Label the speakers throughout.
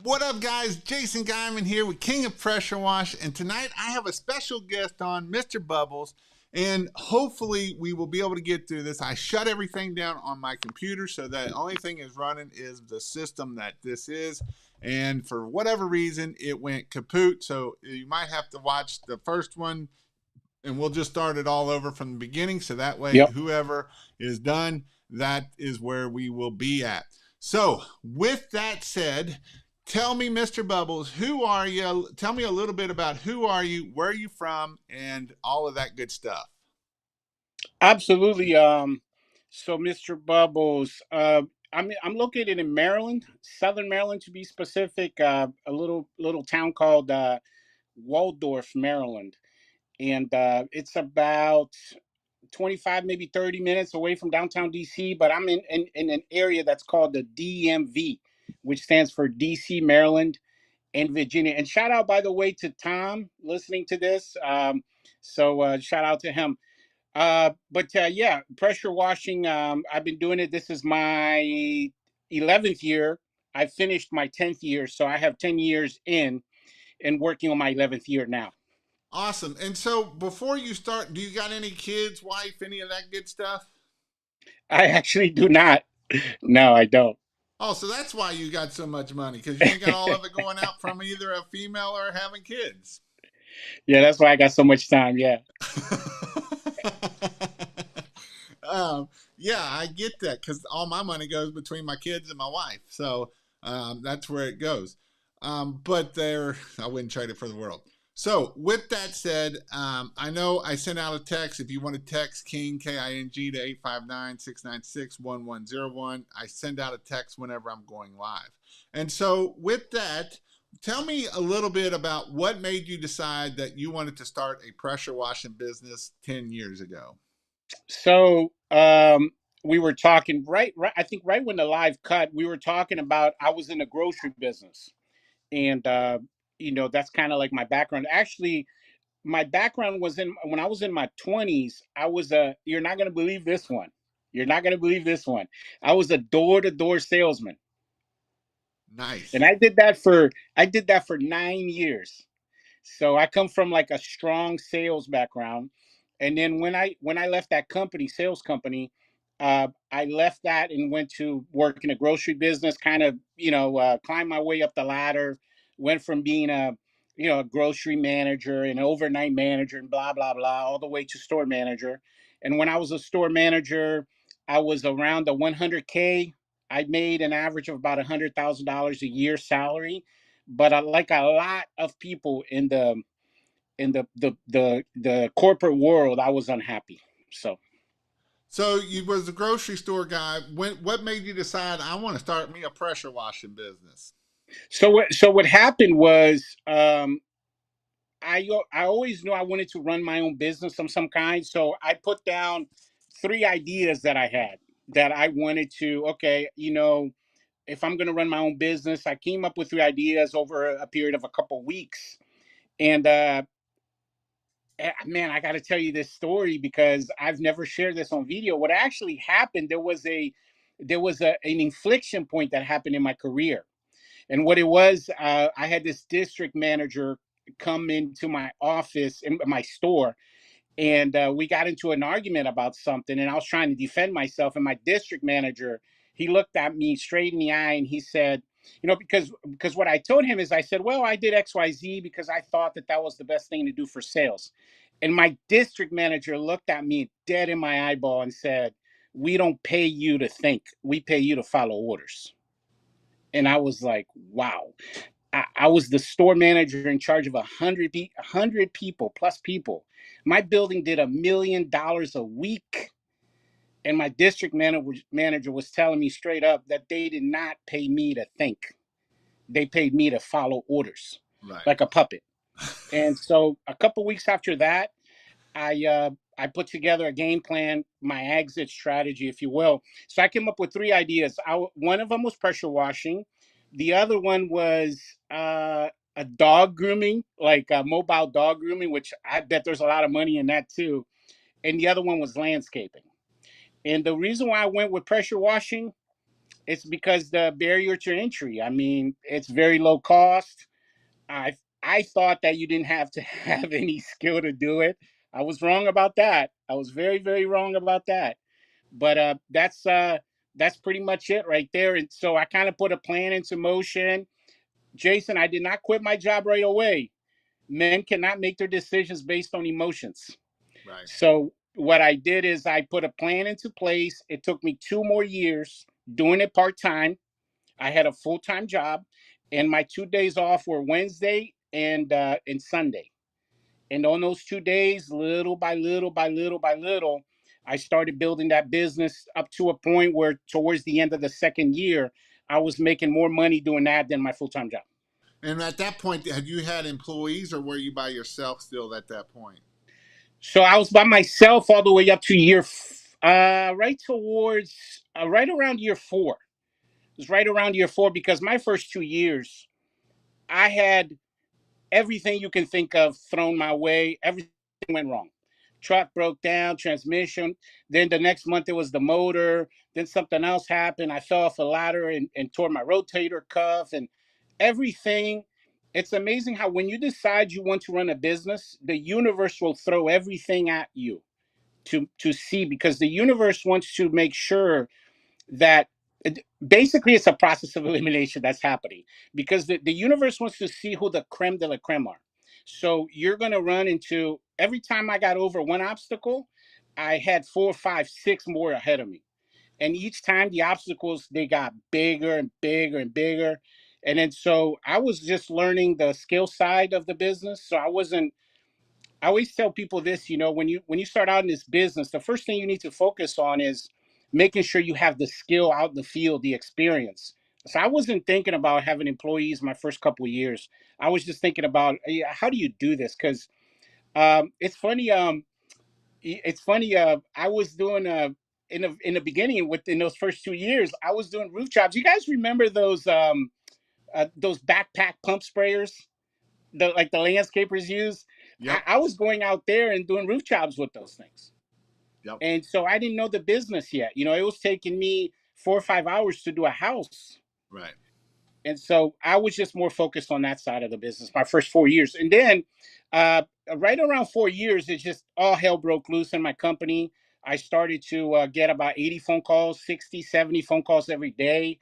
Speaker 1: What up, guys? Jason Guyman here with King of Pressure Wash, and tonight I have a special guest on, Mr. Bubbles, and hopefully we will be able to get through this. I shut everything down on my computer so that the only thing is running is the system that this is, and for whatever reason it went kaput, so you might have to watch the first one and we'll just start it all over from the beginning so that way
Speaker 2: Yep.
Speaker 1: whoever is done, that is where we will be at. So with that said, tell me, Mr. Bubbles, who are you? Tell me a little bit about who are you, where are you from, and all of that good stuff.
Speaker 2: Absolutely. So Mr. Bubbles, I'm located in Maryland, Southern Maryland to be specific. A little town called Waldorf, Maryland, and it's about 25, maybe 30 minutes away from downtown DC. But I'm in an area that's called the DMV, which stands for DC, Maryland, and Virginia. And shout out, by the way, to Tom listening to this. So shout out to him. But yeah, pressure washing. I've been doing it. This is my 11th year. I finished my 10th year, so I have 10 years in and working on my 11th year now.
Speaker 1: Awesome. And so before you start, do you got any kids, wife, any of that good stuff?
Speaker 2: I actually do not. No, I don't.
Speaker 1: Oh, so that's why you got so much money, because you ain't got all of it going out from either a female or having kids.
Speaker 2: Yeah, that's why I got so much time. Yeah.
Speaker 1: um, yeah, I get that because all my money goes between my kids and my wife. So that's where it goes. But there, I wouldn't trade it for the world. So with that said, I know I sent out a text. If you want to text King, King, to 859-696-1101, I send out a text whenever I'm going live. And so with that, tell me a little bit about what made you decide that you wanted to start a pressure washing business 10 years ago.
Speaker 2: So we were talking right. I think right when the live cut, we were talking about I was in the grocery business, and that's kind of like my background. Actually, my background was in when I was in my 20s. I was a you're not going to believe this one. You're not going to believe this one. I was a door-to-door salesman. And
Speaker 1: Nice.
Speaker 2: I did that for 9 years. So I come from like a strong sales background. And then when I left that company, sales company, I left that and went to work in a grocery business, kind of, climb my way up the ladder, went from being a grocery manager and overnight manager and blah, blah, blah, all the way to store manager. And when I was a store manager, I was around the 100K. I made an average of about $100,000 a year salary, but like a lot of people in the corporate world, I was unhappy. So
Speaker 1: So you was a grocery store guy. What made you decide I want to start me a pressure washing business?
Speaker 2: what happened was, I always knew I wanted to run my own business of some kind. So I put down three ideas that I had that I wanted to. Okay, if I'm going to run my own business, I came up with three ideas over a period of a couple weeks. And man, I got to tell you this story because I've never shared this on video. What actually happened, an inflection point that happened in my career. And what it was, I had this district manager come into my office in my store, and we got into an argument about something, and I was trying to defend myself. And my district manager, he looked at me straight in the eye and he said, because what I told him is, I said, well, I did XYZ because I thought that that was the best thing to do for sales. And my district manager looked at me dead in my eyeball and said, we don't pay you to think, we pay you to follow orders. And I was like, wow. I was the store manager in charge of 100 people plus people. My building did $1 million a week. And my district manager was telling me straight up that they did not pay me to think. They paid me to follow orders
Speaker 1: Right.
Speaker 2: like a puppet. And so a couple weeks after that, I put together a game plan, my exit strategy, if you will. So I came up with three ideas. One of them was pressure washing. The other one was a dog grooming, like mobile dog grooming, which I bet there's a lot of money in that too. And the other one was landscaping. And the reason why I went with pressure washing, It's because the barrier to entry. I mean, it's very low cost. I thought that you didn't have to have any skill to do it. I was wrong about that. I was very, very wrong about that. But that's pretty much it right there. And so I kind of put a plan into motion. Jason, I did not quit my job right away. Men cannot make their decisions based on emotions.
Speaker 1: Right.
Speaker 2: So what I did is I put a plan into place. It took me 2 more years doing it part time. I had a full time job, and my 2 days off were Wednesday and Sunday. And on those 2 days, little by little by little by little, I started building that business up to a point where, towards the end of the second year, I was making more money doing that than my full time job.
Speaker 1: And at that point, had you had employees, or were you by yourself still at that point?
Speaker 2: So I was by myself all the way up to right towards right around year four. It was right around year four because my first 2 years, I had everything you can think of thrown my way. Everything went wrong. Truck broke down, transmission. Then the next month it was the motor. Then something else happened. I fell off a ladder and tore my rotator cuff and everything. It's amazing how when you decide you want to run a business, the universe will throw everything at you to see, because the universe wants to make sure that basically it's a process of elimination that's happening, because the universe wants to see who the creme de la creme are. So you're going to run into, every time I got over one obstacle, I had four, five, six more ahead of me. And each time the obstacles, they got bigger and bigger and bigger. And then so I was just learning the skill side of the business. So I wasn't, I always tell people this, when you start out in this business, the first thing you need to focus on is making sure you have the skill out in the field, the experience. So I wasn't thinking about having employees my first couple of years. I was just thinking about, how do you do this? Because it's funny. It's funny. I was doing in the beginning, within those first 2 years, I was doing roof jobs. You guys remember those backpack pump sprayers, the landscapers use? I,
Speaker 1: Yep.
Speaker 2: I was going out there and doing roof jobs with those things.
Speaker 1: Yep.
Speaker 2: And so I didn't know the business yet. It was taking me 4 or 5 hours to do a house.
Speaker 1: Right.
Speaker 2: And so I was just more focused on that side of the business my first 4 years. And then right around 4 years, it just all hell broke loose in my company. I started to get about 80 phone calls, 60, 70 phone calls every day.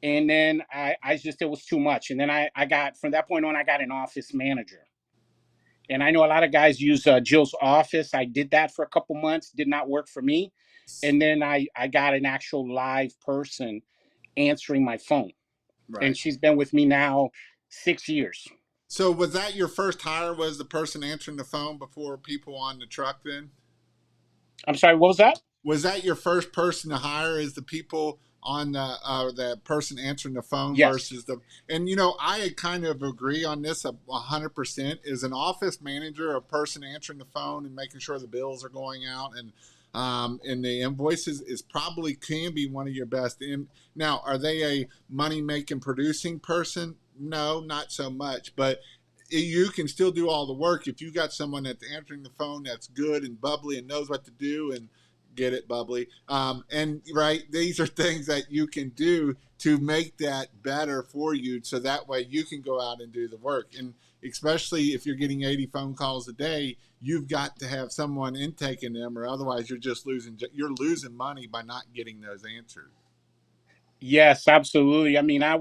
Speaker 2: And then I just, it was too much. And then I got, from that point on, I got an office manager. And I know a lot of guys use Jill's Office. I did that for a couple months, did not work for me. And then I got an actual live person answering my phone. And
Speaker 1: Right.
Speaker 2: she's been with me now 6 years.
Speaker 1: So was that your first hire? Was the person answering the phone before people on the truck? Then
Speaker 2: I'm sorry, what was that?
Speaker 1: was that your first person to hire? Is the people on the person answering the phone
Speaker 2: Yes.
Speaker 1: versus the? And I kind of agree on this 100%. Is an office manager a person answering the phone and making sure the bills are going out and the invoices is probably can be one of your best. Now, are they a money making producing person? No, not so much. But you can still do all the work if you got someone that's answering the phone that's good and bubbly and knows what to do and get it bubbly. And right, these are things that you can do to make that better for you, so that way you can go out and do the work. And especially if you're getting 80 phone calls a day, you've got to have someone intaking them, or otherwise you're losing money by not getting those answered.
Speaker 2: Yes, absolutely. I mean, I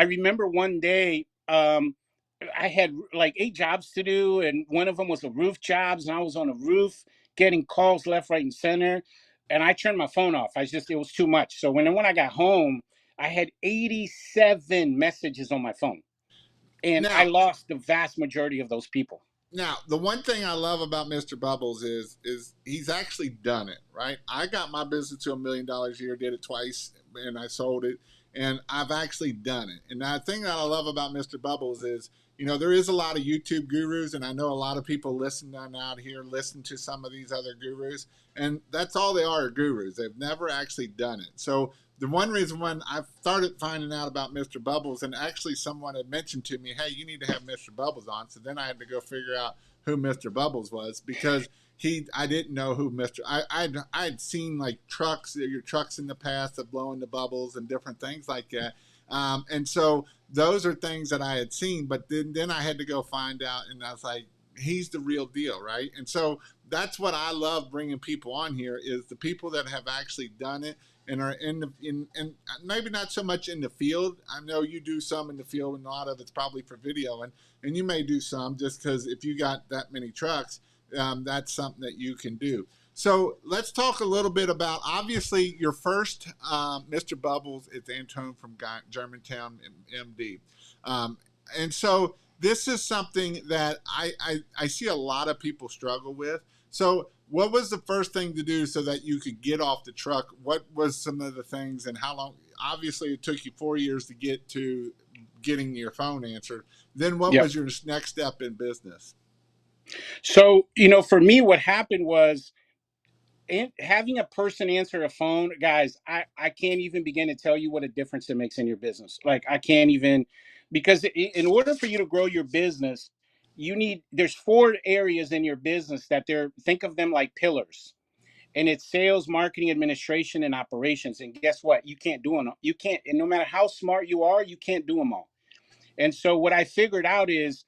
Speaker 2: remember one day, I had like 8 jobs to do, and one of them was a roof jobs, and I was on a roof getting calls left, right, and center. And I turned my phone off. It was too much. So when I got home, I had 87 messages on my phone, and I
Speaker 1: Now,
Speaker 2: lost the vast majority of those people.
Speaker 1: Now, the one thing I love about Mr. Bubbles is he's actually done it, right? I got my business to $1 million a year, did it twice, and I sold it, and I've actually done it. And the thing that I love about Mr. Bubbles is, there is a lot of YouTube gurus, and I know a lot of people listening out here listen to some of these other gurus, and that's all they are gurus. They've never actually done it. So the one reason when I started finding out about Mr. Bubbles, and actually someone had mentioned to me, hey, you need to have Mr. Bubbles on. So then I had to go figure out who Mr. Bubbles was, because I didn't know who I'd seen like your trucks in the past of blowing the bubbles and different things like that. And so those are things that I had seen, but then I had to go find out, and I was like, he's the real deal, right? And so that's what I love bringing people on here, is the people that have actually done it and are in maybe not so much in the field. I know you do some in the field, and a lot of it's probably for video, and you may do some just because if you got that many trucks, that's something that you can do. So let's talk a little bit about, obviously, your first Mr. Bubbles is Antone from Germantown, MD. And so this is something that I see a lot of people struggle with. So what was the first thing to do so that you could get off the truck? What was some of the things, and how long? Obviously, it took you 4 years to get to getting your phone answered. Then what
Speaker 2: Yep.
Speaker 1: was your next step in business?
Speaker 2: So, for me, what happened was, having a person answer a phone, guys, I can't even begin to tell you what a difference it makes in your business. Like, I can't even, because in order for you to grow your business, there's 4 areas in your business that think of them like pillars. And it's sales, marketing, administration, and operations. And guess what? You can't do them. You can't, and no matter how smart you are, you can't do them all. And so what I figured out is,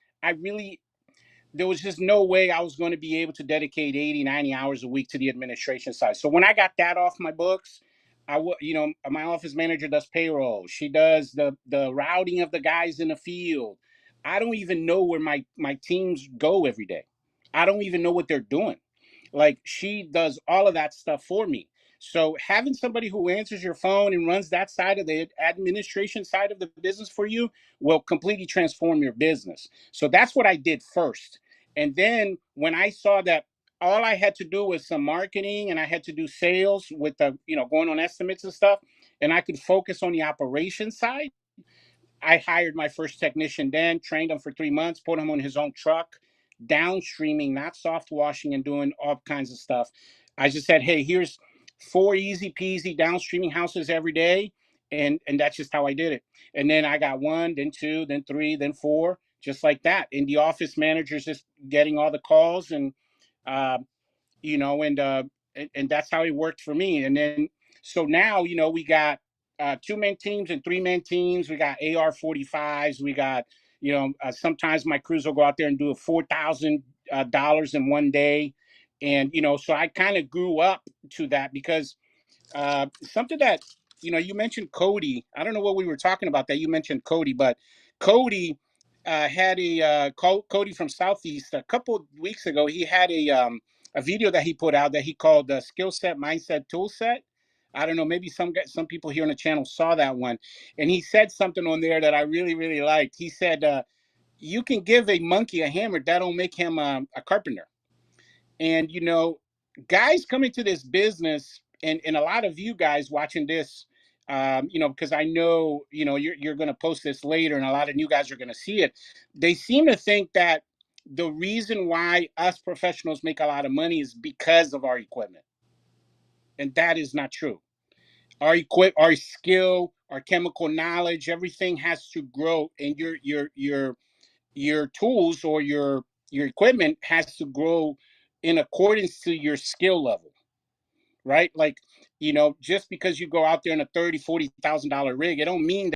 Speaker 2: there was just no way I was going to be able to dedicate 80, 90 hours a week to the administration side. So when I got that off my books, my office manager does payroll. She does the routing of the guys in the field. I don't even know where my teams go every day. I don't even know what they're doing. Like, she does all of that stuff for me. So having somebody who answers your phone and runs that side of the administration side of the business for you will completely transform your business. So that's what I did first. And then when I saw that all I had to do was some marketing, and I had to do sales with going on estimates and stuff, and I could focus on the operations side, I hired my first technician then, trained him for 3 months, put him on his own truck, downstreaming, not soft washing and doing all kinds of stuff. I just said, hey, here's 4 easy peasy downstreaming houses every day. And that's just how I did it. And then I got 1, then 2, then 3, then 4, just like that. And the office manager's just getting all the calls, uh, you know, and that's how it worked for me. And then, so now, we got 2-man teams and 3-man teams. We got AR-45s. We got, sometimes my crews will go out there and do a $4,000 in one day. And, so I kind of grew up to that, because something that, you mentioned Cody. I don't know what we were talking about that you mentioned Cody, but Cody had Cody from Southeast a couple of weeks ago. He had a video that he put out that he called the Skill Set Mindset Tool Set. I don't know, maybe some people here on the channel saw that one, and he said something on there that I really, really liked. He said, you can give a monkey a hammer, that don't make him a carpenter. And, guys coming to this business, and a lot of you guys watching this, because I know, you're going to post this later, and a lot of new guys are going to see it. They seem to think that the reason why us professionals make a lot of money is because of our equipment. And that is not true. Our skill, our chemical knowledge, everything has to grow, and your tools or your equipment has to grow in accordance to your skill level, right? Like, just because you go out there in a $30,000-$40,000 rig, it don't mean